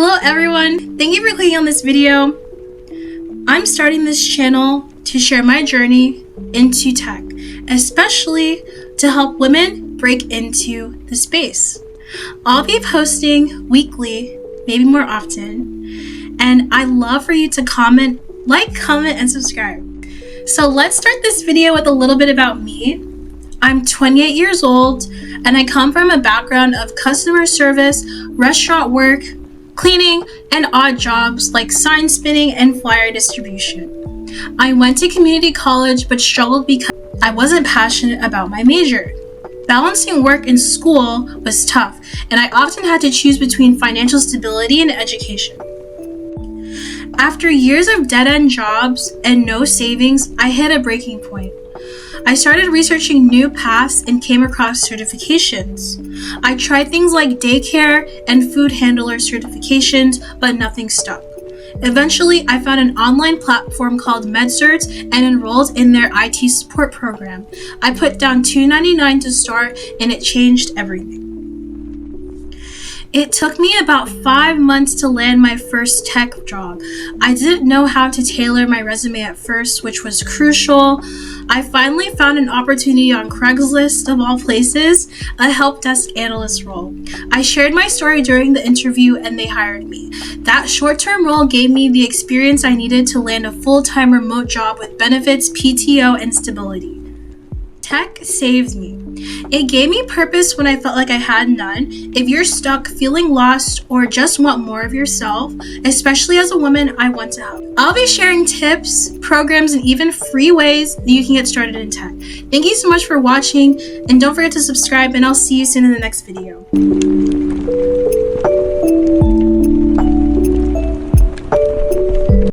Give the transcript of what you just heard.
Hello everyone, thank you for clicking on this video. I'm starting this channel to share my journey into tech, especially to help women break into the space. I'll be posting weekly, maybe more often, and I'd love for you to comment, and subscribe. So let's start this video with a little bit about me. I'm 28 years old and I come from a background of customer service, restaurant work, cleaning, and odd jobs like sign spinning and flyer distribution. I went to community college but struggled because I wasn't passionate about my major. Balancing work and school was tough, and I often had to choose between financial stability and education. After years of dead-end jobs and no savings, I hit a breaking point. I started researching new paths and came across certifications. I tried things like daycare and food handler certifications, but nothing stuck. Eventually, I found an online platform called MedCerts and enrolled in their IT support program. I put down $2.99 to start, and it changed everything. It took me about 5 months to land my first tech job. I didn't know how to tailor my resume at first, which was crucial. I finally found an opportunity on Craigslist, of all places, a help desk analyst role. I shared my story during the interview and they hired me. That short-term role gave me the experience I needed to land a full-time remote job with benefits, PTO, and stability. Tech saved me. It gave me purpose when I felt like I had none. If you're stuck, feeling lost, or just want more of yourself, especially as a woman, I want to help. I'll be sharing tips, programs, and even free ways that you can get started in tech. Thank you so much for watching, and don't forget to subscribe, and I'll see you soon in the next video.